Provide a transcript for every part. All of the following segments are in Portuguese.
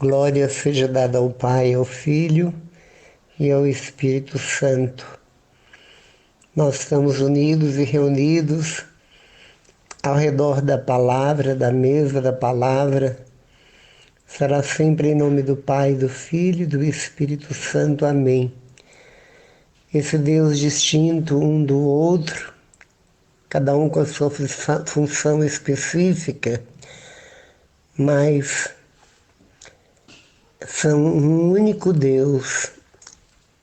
Glória seja dada ao Pai, ao Filho e ao Espírito Santo. Nós estamos unidos e reunidos ao redor da palavra, da mesa da palavra. Será sempre em nome do Pai, do Filho e do Espírito Santo. Amém. Esse Deus distinto um do outro, cada um com a sua função específica, mas são um único Deus,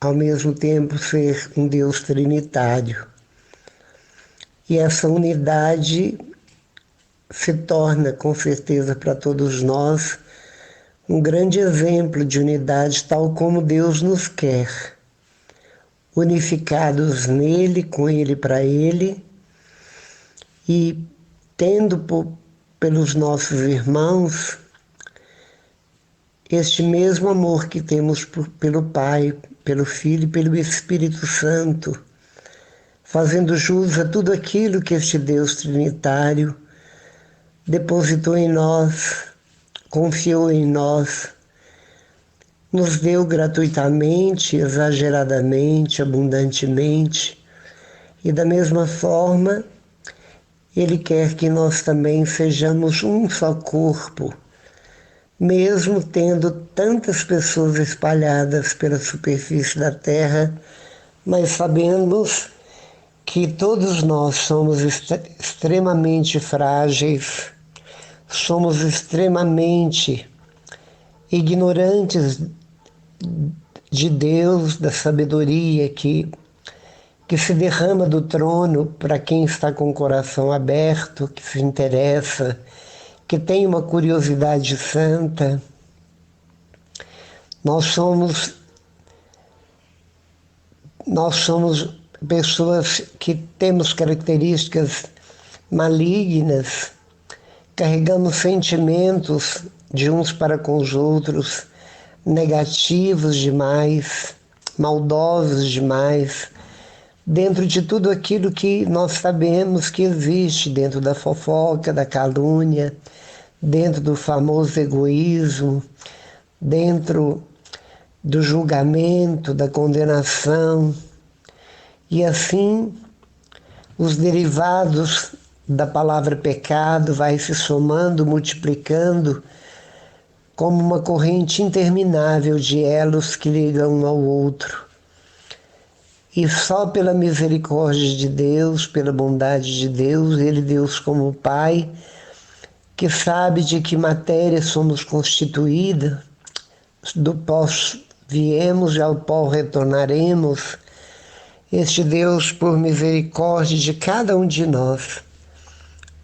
ao mesmo tempo ser um Deus trinitário. E essa unidade se torna, com certeza, para todos nós, um grande exemplo de unidade, tal como Deus nos quer, unificados nele, com ele, para ele, e tendo pelos nossos irmãos este mesmo amor que temos pelo Pai, pelo Filho e pelo Espírito Santo, fazendo jus a tudo aquilo que este Deus trinitário depositou em nós, confiou em nós, nos deu gratuitamente, exageradamente, abundantemente, e da mesma forma, Ele quer que nós também sejamos um só corpo, mesmo tendo tantas pessoas espalhadas pela superfície da terra, mas sabemos que todos nós somos extremamente frágeis, somos extremamente ignorantes de Deus, da sabedoria que se derrama do trono para quem está com o coração aberto, que se interessa, que tem uma curiosidade santa. Nós somos pessoas que temos características malignas, carregamos sentimentos de uns para com os outros, negativos demais, maldosos demais, dentro de tudo aquilo que nós sabemos que existe, dentro da fofoca, da calúnia, dentro do famoso egoísmo, dentro do julgamento, da condenação. E assim, os derivados da palavra pecado vai se somando, multiplicando, como uma corrente interminável de elos que ligam um ao outro. E só pela misericórdia de Deus, pela bondade de Deus, Ele, Deus como Pai, que sabe de que matéria somos constituídos, do pó viemos e ao pó retornaremos. Este Deus, por misericórdia de cada um de nós,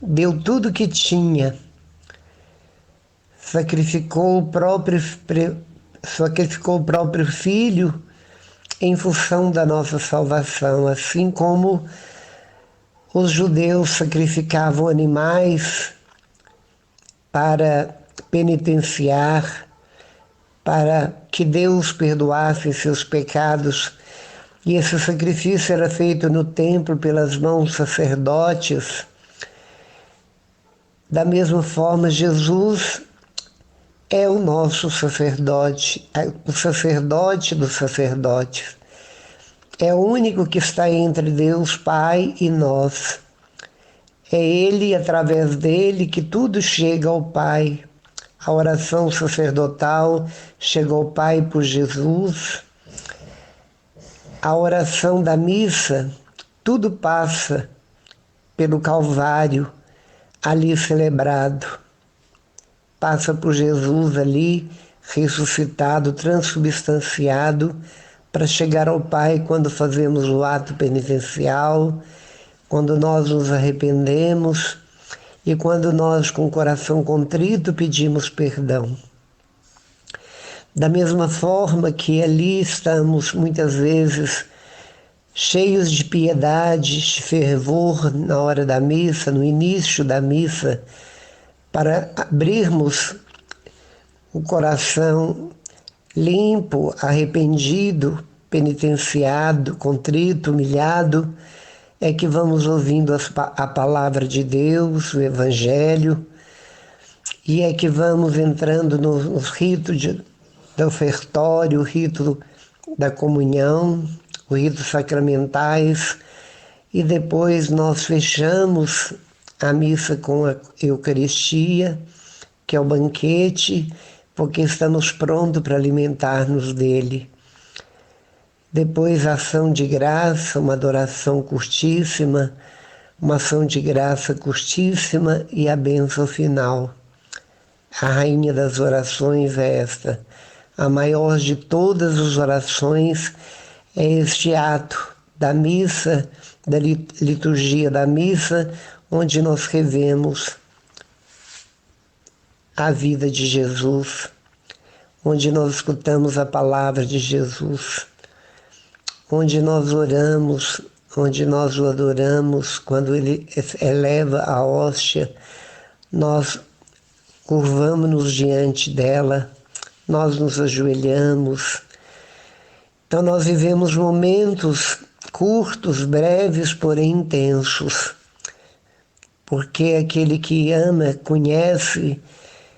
deu tudo o que tinha, sacrificou o próprio Filho em função da nossa salvação, assim como os judeus sacrificavam animais para penitenciar, para que Deus perdoasse seus pecados. E esse sacrifício era feito no templo pelas mãos sacerdotes. Da mesma forma, Jesus é o nosso sacerdote, o sacerdote dos sacerdotes. É o único que está entre Deus Pai e nós. É Ele, através dele, que tudo chega ao Pai. A oração sacerdotal chega ao Pai por Jesus. A oração da missa, tudo passa pelo Calvário, ali celebrado. Passa por Jesus ali, ressuscitado, transubstanciado, para chegar ao Pai quando fazemos o ato penitencial, quando nós nos arrependemos e quando nós, com o coração contrito, pedimos perdão. Da mesma forma que ali estamos, muitas vezes, cheios de piedade, de fervor na hora da missa, no início da missa, para abrirmos o coração limpo, arrependido, penitenciado, contrito, humilhado, é que vamos ouvindo a palavra de Deus, o Evangelho, E é que vamos entrando nos ritos do ofertório, o rito da comunhão, os ritos sacramentais, e depois nós fechamos a missa com a Eucaristia, que é o banquete, porque estamos prontos para alimentar-nos dele. Depois a ação de graça, uma adoração curtíssima, uma ação de graça curtíssima e a bênção final. A rainha das orações é esta. A maior de todas as orações é este ato da missa, da liturgia da missa, onde nós revemos a vida de Jesus, onde nós escutamos a palavra de Jesus, onde nós oramos, onde nós o adoramos, quando ele eleva a hóstia, nós curvamos-nos diante dela, nós nos ajoelhamos. Então nós vivemos momentos curtos, breves, porém intensos, porque aquele que ama, conhece,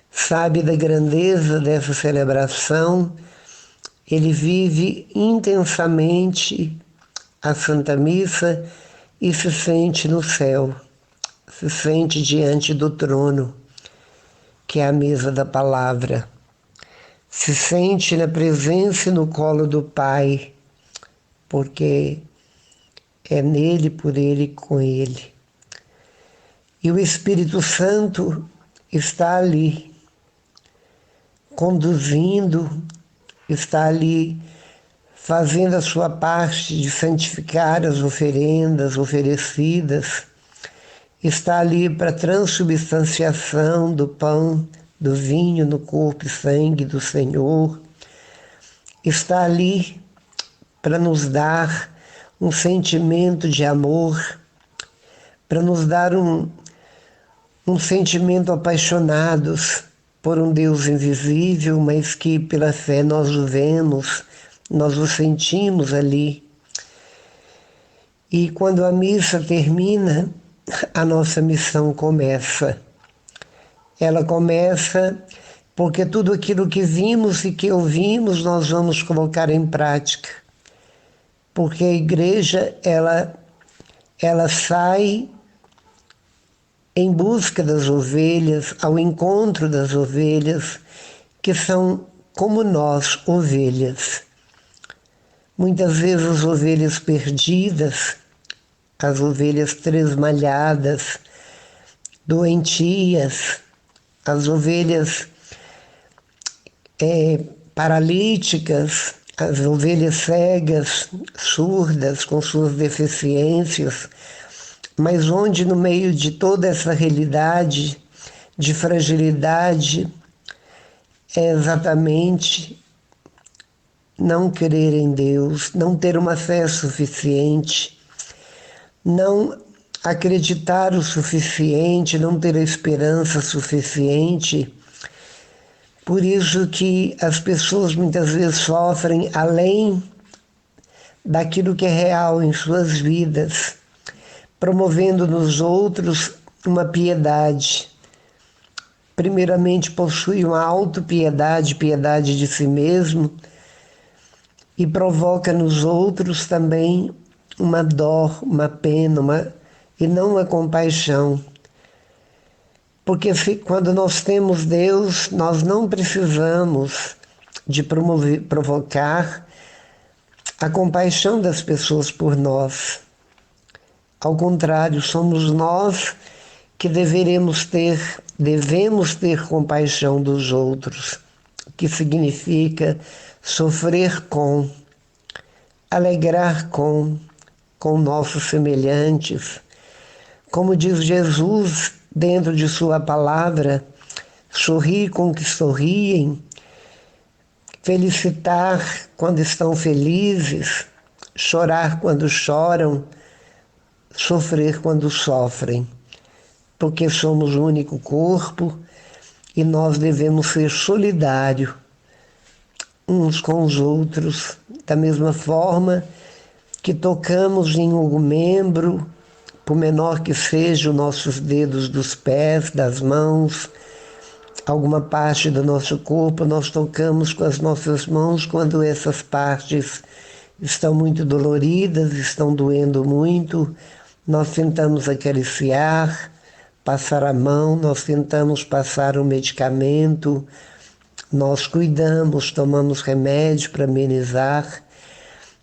sabe da grandeza dessa celebração, ele vive intensamente a Santa Missa e se sente no céu, se sente diante do trono, que é a mesa da palavra, se sente na presença e no colo do Pai, porque é nele, por ele e com ele. E o Espírito Santo está ali, conduzindo, está ali fazendo a sua parte de santificar as oferendas oferecidas, está ali para a transubstanciação do pão, do vinho no corpo e sangue do Senhor, está ali para nos dar um sentimento de amor, para nos dar um sentimento apaixonados por um Deus invisível, mas que pela fé nós o vemos, nós o sentimos ali. E quando a missa termina, a nossa missão começa. Ela começa porque tudo aquilo que vimos e que ouvimos nós vamos colocar em prática. Porque a igreja, ela sai em busca das ovelhas, ao encontro das ovelhas, que são como nós, ovelhas. Muitas vezes as ovelhas perdidas, as ovelhas tresmalhadas, doentias, as ovelhas paralíticas, as ovelhas cegas, surdas, com suas deficiências, mas onde no meio de toda essa realidade de fragilidade é exatamente não crer em Deus, não ter uma fé suficiente, não acreditar o suficiente, não ter a esperança suficiente. Por isso que as pessoas muitas vezes sofrem além daquilo que é real em suas vidas, promovendo nos outros uma piedade. Primeiramente possui uma autopiedade, piedade de si mesmo, e provoca nos outros também uma dor, uma pena, e não uma compaixão. Porque quando nós temos Deus, nós não precisamos de provocar a compaixão das pessoas por nós. Ao contrário, somos nós que devemos ter compaixão dos outros, que significa sofrer com, alegrar com nossos semelhantes. Como diz Jesus dentro de sua palavra, sorrir com que sorriem, felicitar quando estão felizes, chorar quando choram, sofrer quando sofrem, porque somos um único corpo e nós devemos ser solidários uns com os outros, da mesma forma que tocamos em um membro, por menor que sejam nossos dedos dos pés, das mãos, alguma parte do nosso corpo, nós tocamos com as nossas mãos quando essas partes estão muito doloridas, estão doendo muito. Nós tentamos acariciar, passar a mão, nós tentamos passar o medicamento, nós cuidamos, tomamos remédio para amenizar.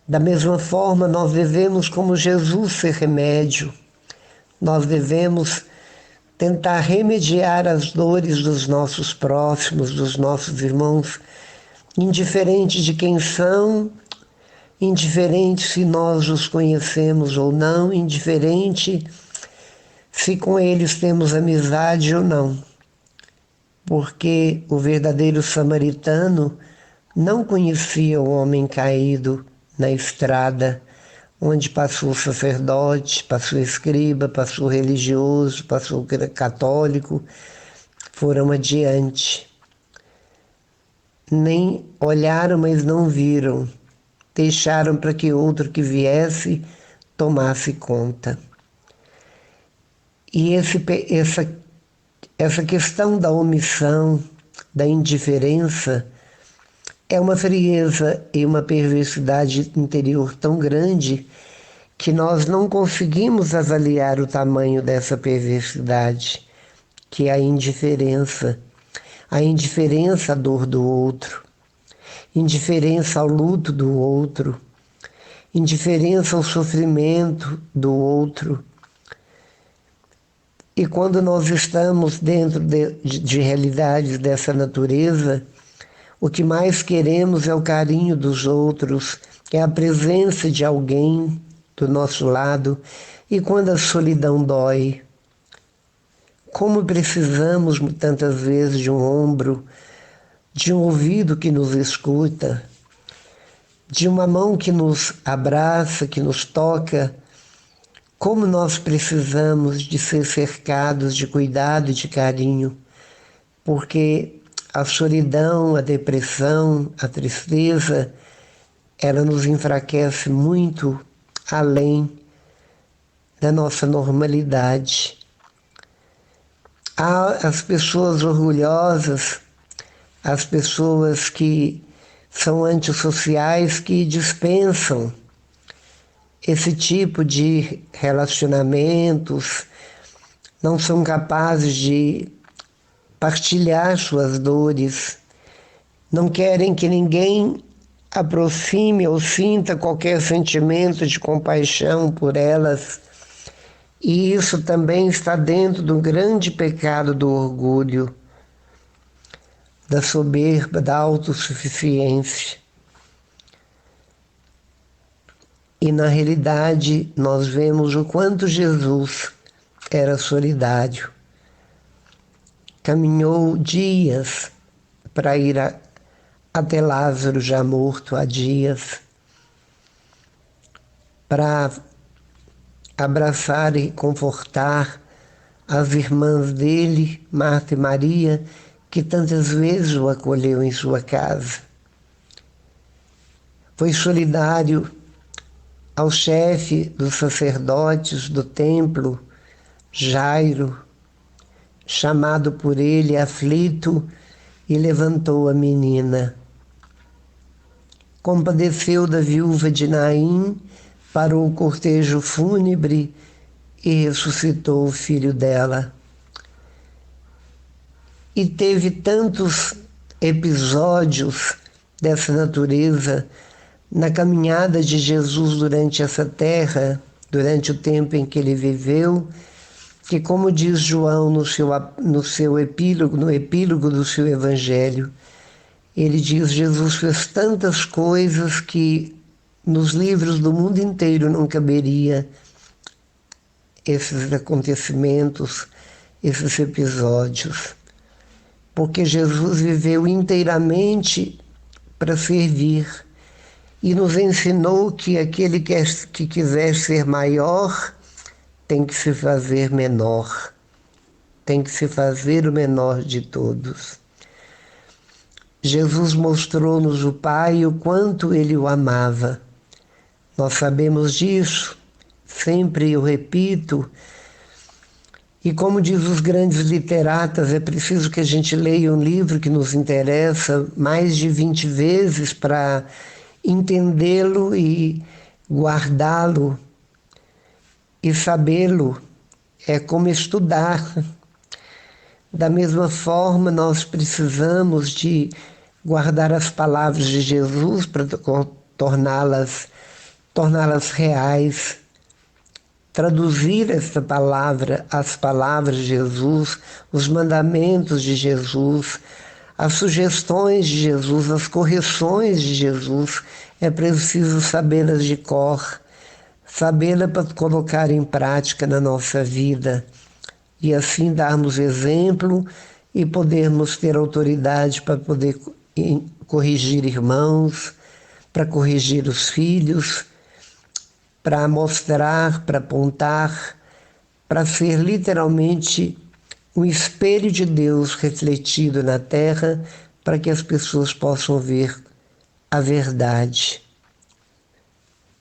Da mesma forma, nós devemos, como Jesus, ser remédio. Nós devemos tentar remediar as dores dos nossos próximos, dos nossos irmãos, indiferente de quem são, indiferente se nós os conhecemos ou não, indiferente se com eles temos amizade ou não. Porque o verdadeiro samaritano não conhecia o homem caído na estrada, onde passou o sacerdote, passou o escriba, passou o religioso, passou o católico, foram adiante. Nem olharam, mas não viram. Deixaram para que outro que viesse tomasse conta. E essa questão da omissão, da indiferença, é uma frieza e uma perversidade interior tão grande que nós não conseguimos avaliar o tamanho dessa perversidade, que é a indiferença à dor do outro, indiferença ao luto do outro, indiferença ao sofrimento do outro. E quando nós estamos dentro de realidades dessa natureza, o que mais queremos é o carinho dos outros, é a presença de alguém do nosso lado. E quando a solidão dói, como precisamos tantas vezes de um ombro, de um ouvido que nos escuta, de uma mão que nos abraça, que nos toca, como nós precisamos de ser cercados de cuidado e de carinho, porque a solidão, a depressão, a tristeza, ela nos enfraquece muito além da nossa normalidade. Há as pessoas orgulhosas, as pessoas que são antissociais, que dispensam esse tipo de relacionamentos, não são capazes de partilhar suas dores, não querem que ninguém aproxime ou sinta qualquer sentimento de compaixão por elas. E isso também está dentro do grande pecado do orgulho, da soberba, da autossuficiência. E na realidade nós vemos o quanto Jesus era solidário. Caminhou dias para ir até Lázaro, já morto há dias, para abraçar e confortar as irmãs dele, Marta e Maria, que tantas vezes o acolheu em sua casa. Foi solidário ao chefe dos sacerdotes do templo, Jairo, chamado por ele aflito, e levantou a menina. Compadeceu da viúva de Naim, parou o cortejo fúnebre e ressuscitou o filho dela. E teve tantos episódios dessa natureza na caminhada de Jesus durante essa terra, durante o tempo em que ele viveu, que, como diz João no seu epílogo, no epílogo do seu evangelho, ele diz: Jesus fez tantas coisas que nos livros do mundo inteiro não caberia esses acontecimentos, esses episódios, porque Jesus viveu inteiramente para servir e nos ensinou que aquele que quiser ser maior tem que se fazer menor, tem que se fazer o menor de todos. Jesus mostrou-nos o Pai e o quanto ele o amava. Nós sabemos disso, sempre eu repito, E como diz os grandes literatas, é preciso que a gente leia um livro que nos interessa mais de 20 vezes para entendê-lo e guardá-lo e sabê-lo. É como estudar. Da mesma forma, nós precisamos de guardar as palavras de Jesus para torná-las reais, traduzir esta palavra, as palavras de Jesus, os mandamentos de Jesus, as sugestões de Jesus, as correções de Jesus. É preciso sabê-las de cor, sabê-las para colocar em prática na nossa vida e assim darmos exemplo e podermos ter autoridade para poder corrigir irmãos, para corrigir os filhos, para mostrar, para apontar, para ser literalmente um espelho de Deus refletido na terra, para que as pessoas possam ver a verdade.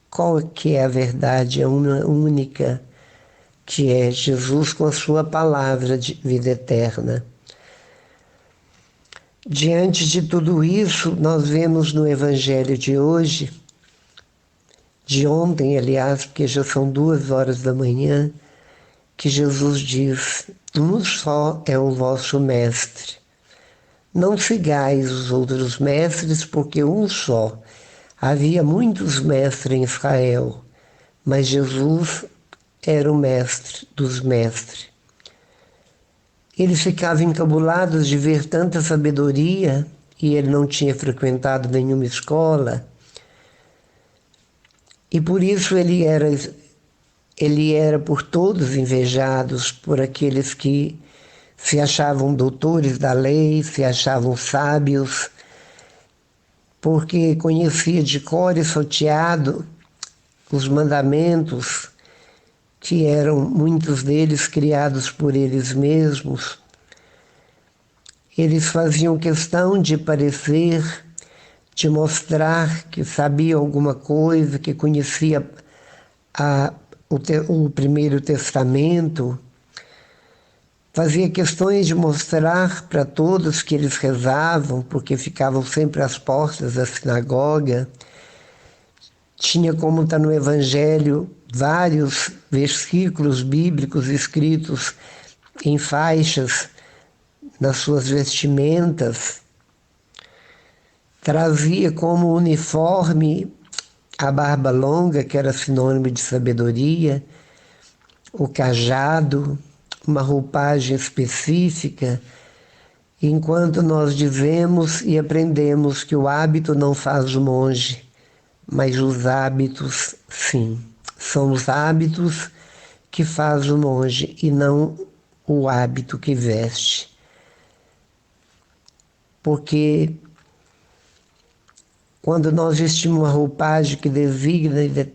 Qual que é a verdade? É uma única, que é Jesus com a sua palavra de vida eterna. Diante de tudo isso, nós vemos no Evangelho de hoje, de ontem, aliás, porque já são 2 horas da manhã, que Jesus diz: um só é o vosso mestre. Não sigais os outros mestres, porque um só. Havia muitos mestres em Israel, mas Jesus era o mestre dos mestres. Eles ficavam encabulados de ver tanta sabedoria, e ele não tinha frequentado nenhuma escola, e por isso ele era por todos invejados, por aqueles que se achavam doutores da lei, se achavam sábios, porque conhecia de cor e salteado os mandamentos, que eram muitos deles criados por eles mesmos. Eles faziam questão de parecer, de mostrar que sabia alguma coisa, que conhecia o Primeiro Testamento. Fazia questões de mostrar para todos que eles rezavam, porque ficavam sempre às portas da sinagoga. Tinha, como está no Evangelho, vários versículos bíblicos escritos em faixas nas suas vestimentas. Trazia como uniforme a barba longa, que era sinônimo de sabedoria, o cajado, uma roupagem específica, enquanto nós dizemos e aprendemos que o hábito não faz o monge, mas os hábitos, sim. São os hábitos que faz o monge e não o hábito que veste. Porque quando nós vestimos uma roupagem que designa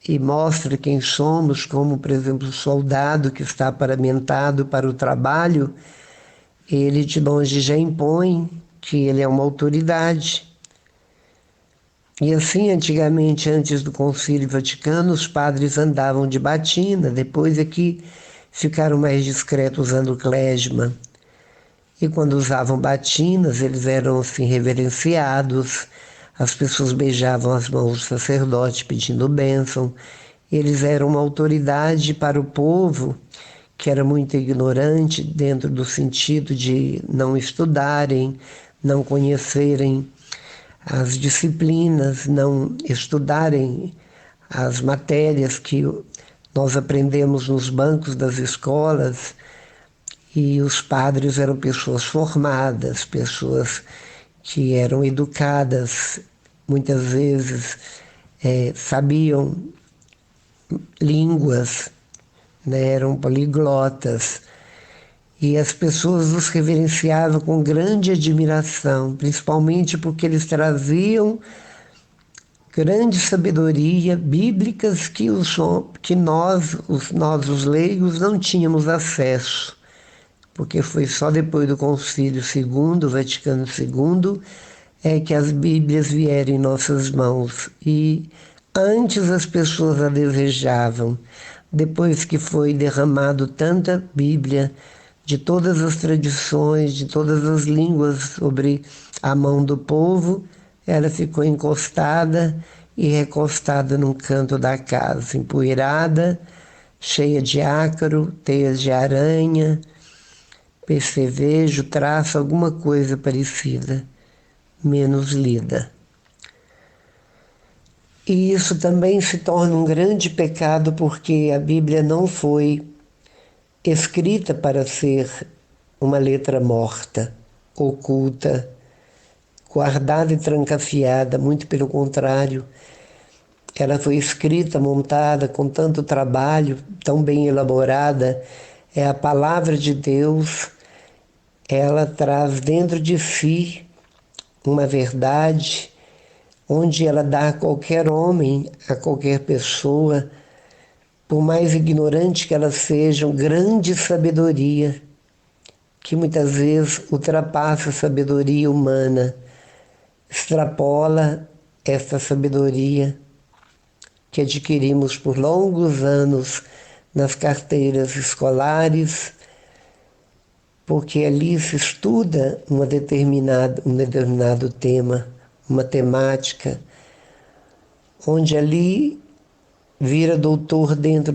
e mostra quem somos, como, por exemplo, o soldado que está paramentado para o trabalho, ele de longe já impõe que ele é uma autoridade. E assim, antigamente, antes do Concílio Vaticano, os padres andavam de batina, depois é que ficaram mais discretos usando clésima. E quando usavam batinas, eles eram assim reverenciados, as pessoas beijavam as mãos do sacerdote pedindo bênção. Eles eram uma autoridade para o povo, que era muito ignorante, dentro do sentido de não estudarem, não conhecerem as disciplinas, não estudarem as matérias que nós aprendemos nos bancos das escolas. E os padres eram pessoas formadas, pessoas que eram educadas, muitas vezes sabiam línguas, né, eram poliglotas. E as pessoas os reverenciavam com grande admiração, principalmente porque eles traziam grande sabedoria bíblicas que nós, os leigos, não tínhamos acesso, porque foi só depois do Concílio II, Vaticano II, que as Bíblias vieram em nossas mãos. E antes as pessoas a desejavam. depois que foi derramado tanta Bíblia, de todas as tradições, de todas as línguas sobre a mão do povo, ela ficou encostada e recostada num canto da casa, empoeirada, cheia de ácaro, teias de aranha, percevejo, traço, alguma coisa parecida, menos lida. E isso também se torna um grande pecado porque a Bíblia não foi escrita para ser uma letra morta, oculta, guardada e trancafiada, muito pelo contrário. Ela foi escrita, montada com tanto trabalho, tão bem elaborada. É a palavra de Deus, ela traz dentro de si uma verdade, onde ela dá a qualquer homem, a qualquer pessoa, por mais ignorante que ela seja, uma grande sabedoria, que muitas vezes ultrapassa a sabedoria humana, extrapola esta sabedoria que adquirimos por longos anos nas carteiras escolares, porque ali se estuda um determinado tema, uma temática, onde ali vira doutor dentro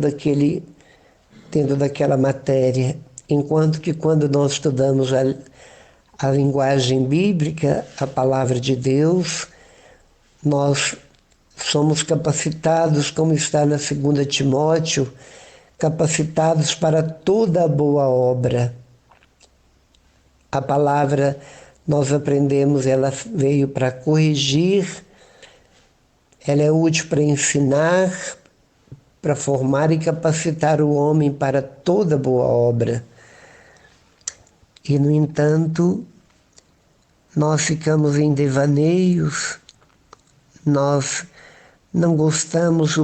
daquela matéria, enquanto que quando nós estudamos a linguagem bíblica, a palavra de Deus, nós somos capacitados, como está na 2 Timóteo, capacitados para toda a boa obra. A palavra, nós aprendemos, ela veio para corrigir, ela é útil para ensinar, para formar e capacitar o homem para toda boa obra. E, no entanto, nós ficamos em devaneios, nós não gostamos,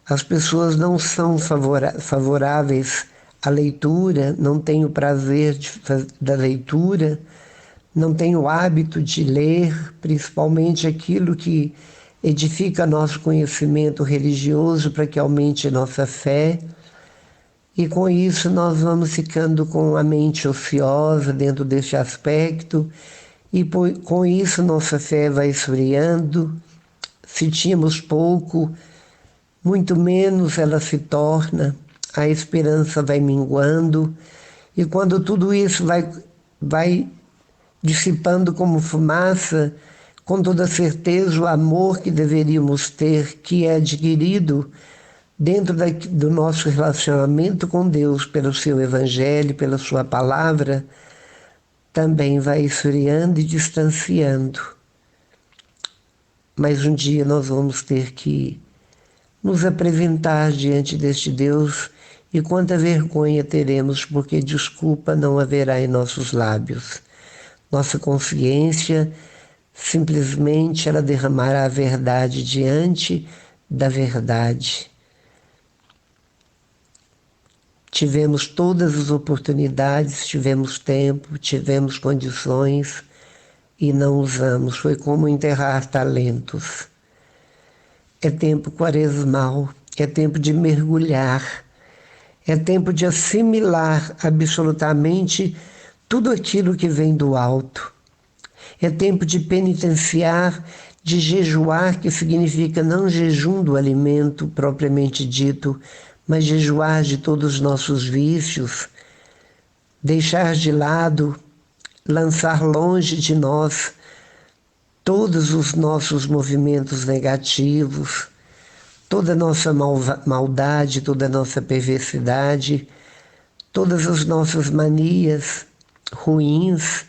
as pessoas não são favoráveis à leitura, não têm o prazer da leitura, não têm o hábito de ler, principalmente aquilo que edifica nosso conhecimento religioso para que aumente nossa fé. E com isso nós vamos ficando com a mente ociosa dentro deste aspecto, e com isso nossa fé vai esfriando. Se tínhamos pouco, muito menos ela se torna, a esperança vai minguando, e quando tudo isso vai dissipando como fumaça, com toda certeza o amor que deveríamos ter, que é adquirido dentro do nosso relacionamento com Deus, pelo seu Evangelho, pela sua palavra, também vai esfriando e distanciando. Mas um dia nós vamos ter que nos apresentar diante deste Deus, e quanta vergonha teremos, porque desculpa não haverá em nossos lábios. Nossa consciência, simplesmente, ela derramará a verdade diante da verdade. Tivemos todas as oportunidades, tivemos tempo, tivemos condições e não usamos. Foi como enterrar talentos. É tempo quaresmal, é tempo de mergulhar, é tempo de assimilar absolutamente tudo aquilo que vem do alto. É tempo de penitenciar, de jejuar, que significa não jejum do alimento propriamente dito, mas jejuar de todos os nossos vícios, deixar de lado, lançar longe de nós todos os nossos movimentos negativos, toda a nossa maldade, toda a nossa perversidade, todas as nossas manias ruins,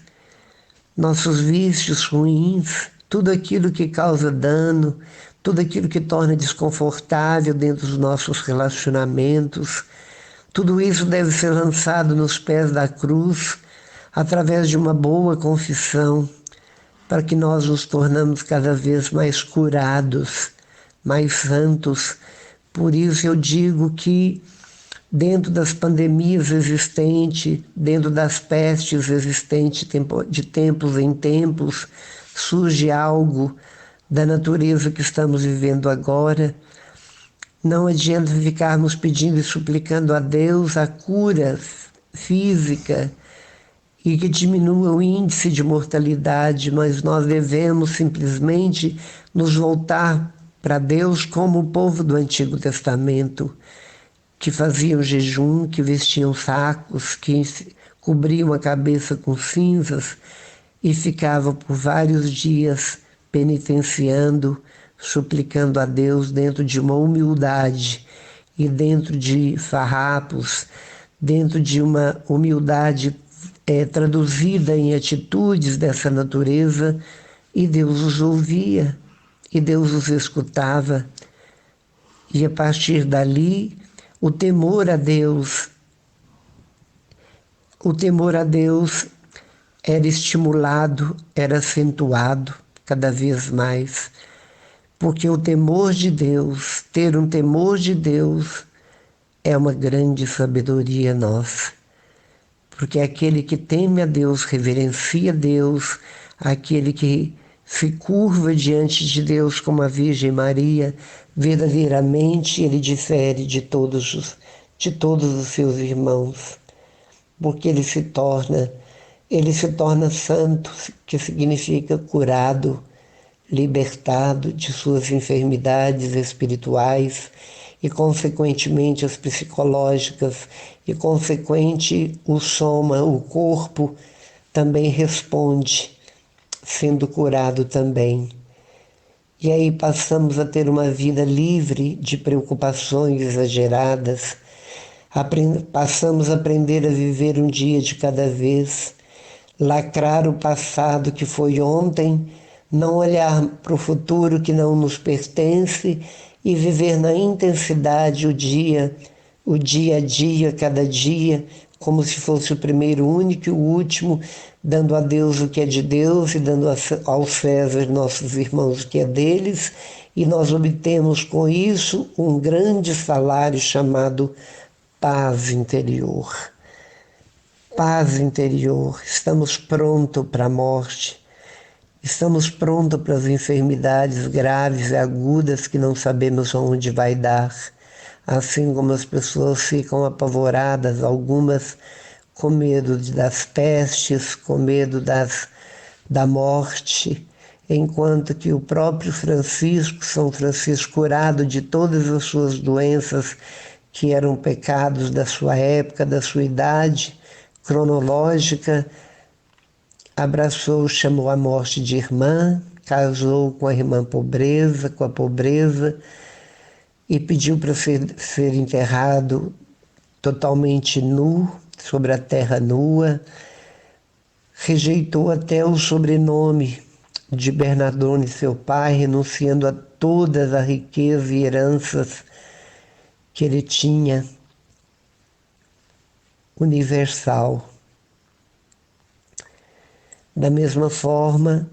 nossos vícios ruins, tudo aquilo que causa dano, tudo aquilo que torna desconfortável dentro dos nossos relacionamentos, tudo isso deve ser lançado nos pés da cruz através de uma boa confissão, para que nós nos tornamos cada vez mais curados, mais santos. Por isso eu digo que dentro das pandemias existentes, dentro das pestes existentes de tempos em tempos, surge algo da natureza que estamos vivendo agora, Não adianta ficarmos pedindo e suplicando a Deus a cura física e que diminua o índice de mortalidade, mas nós devemos simplesmente nos voltar para Deus como o povo do Antigo Testamento, que faziam jejum, que vestiam sacos, que cobriam a cabeça com cinzas e ficavam por vários dias penitenciando, suplicando a Deus dentro de uma humildade e dentro de farrapos, dentro de uma humildade traduzida em atitudes dessa natureza, e Deus os ouvia, e Deus os escutava. E a partir dali, o temor a Deus era estimulado, era acentuado cada vez mais, porque o temor de Deus, ter um temor de Deus, é uma grande sabedoria nossa. Porque aquele que teme a Deus, reverencia Deus, aquele que se curva diante de Deus como a Virgem Maria, verdadeiramente ele difere de todos os seus irmãos, porque ele se torna santo, que significa curado, libertado de suas enfermidades espirituais e, consequentemente, as psicológicas, e, consequente, o soma, o corpo, também responde, sendo curado também. E aí passamos a ter uma vida livre de preocupações exageradas, passamos a aprender a viver um dia de cada vez, lacrar o passado que foi ontem, não olhar para o futuro que não nos pertence e viver na intensidade o dia a dia, cada dia, como se fosse o primeiro, o único e o último, dando a Deus o que é de Deus e dando ao César, nossos irmãos, o que é deles, e nós obtemos com isso um grande salário chamado paz interior. Paz interior, estamos prontos para a morte, estamos prontos para as enfermidades graves e agudas que não sabemos aonde vai dar, assim como as pessoas ficam apavoradas, algumas com medo das pestes, com medo da morte, enquanto que o próprio São Francisco, curado de todas as suas doenças que eram pecados da sua época, da sua idade cronológica, abraçou, chamou a morte de irmã, casou com a irmã pobreza, com a pobreza, e pediu para ser enterrado totalmente nu, sobre a terra nua, rejeitou até o sobrenome de Bernardone, seu pai, renunciando a todas as riquezas e heranças que ele tinha, universal. Da mesma forma,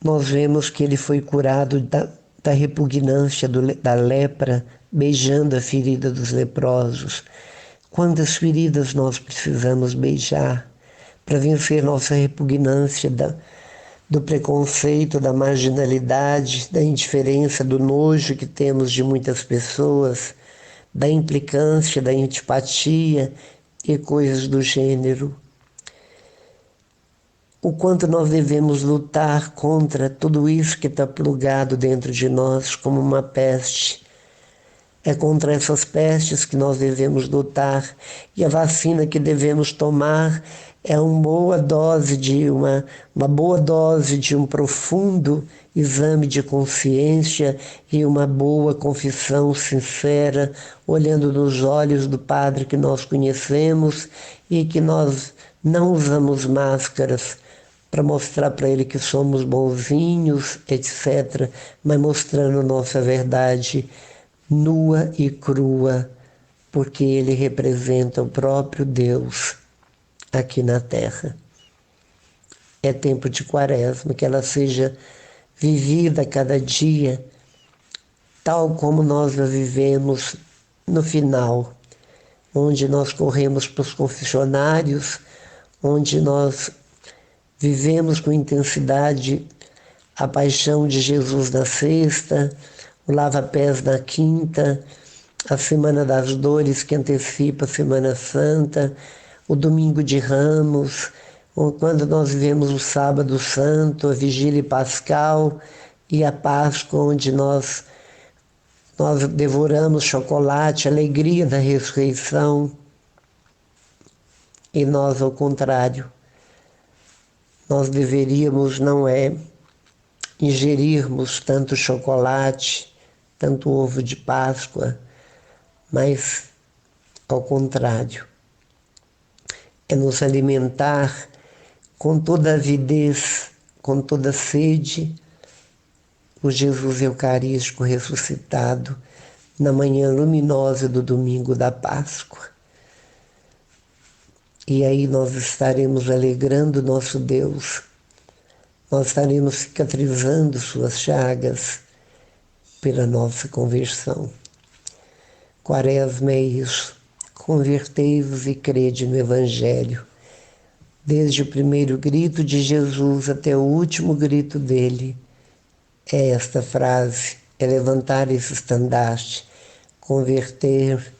nós vemos que ele foi curado da repugnância da lepra, beijando a ferida dos leprosos. Quantas feridas nós precisamos beijar para vencer nossa repugnância do preconceito, da marginalidade, da indiferença, do nojo que temos de muitas pessoas, da implicância, da antipatia e coisas do gênero. O quanto nós devemos lutar contra tudo isso que está plugado dentro de nós como uma peste. É contra essas pestes que nós devemos lutar, e a vacina que devemos tomar é uma boa dose de um profundo exame de consciência e uma boa confissão sincera, olhando nos olhos do Padre que nós conhecemos e que nós não usamos máscaras para mostrar para ele que somos bonzinhos, etc., mas mostrando nossa verdade nua e crua, porque ele representa o próprio Deus aqui na Terra. É tempo de Quaresma, que ela seja vivida a cada dia, tal como nós a vivemos no final, onde nós corremos para os confessionários, onde nós vivemos com intensidade a paixão de Jesus na sexta, o lava-pés na quinta, a Semana das Dores que antecipa a Semana Santa, o Domingo de Ramos, ou quando nós vivemos o Sábado Santo, a Vigília Pascal e a Páscoa, onde nós devoramos chocolate, a alegria da ressurreição, e nós, ao contrário, nós deveríamos, não é, ingerirmos tanto chocolate, tanto ovo de Páscoa, mas, ao contrário, é nos alimentar com toda avidez, com toda sede, o Jesus Eucarístico ressuscitado na manhã luminosa do domingo da Páscoa. E aí nós estaremos alegrando nosso Deus, nós estaremos cicatrizando suas chagas pela nossa conversão. Quaresma é isso, convertei-vos e crede no Evangelho. Desde o primeiro grito de Jesus até o último grito dele, é esta frase, é levantar esse estandarte, converter-vos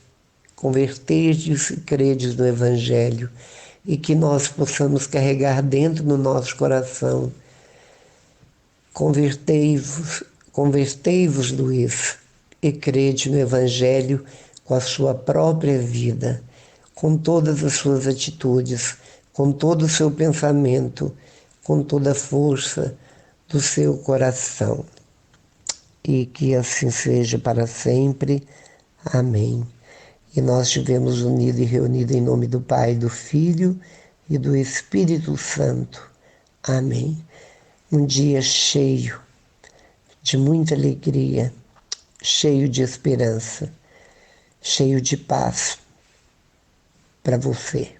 e credes no Evangelho, e que nós possamos carregar dentro do nosso coração. Convertei-vos, Luiz, e crede no Evangelho com a sua própria vida, com todas as suas atitudes, com todo o seu pensamento, com toda a força do seu coração. E que assim seja para sempre. Amém. E nós estivemos unidos e reunidos em nome do Pai, do Filho e do Espírito Santo. Amém. Um dia cheio de muita alegria, cheio de esperança, cheio de paz para você.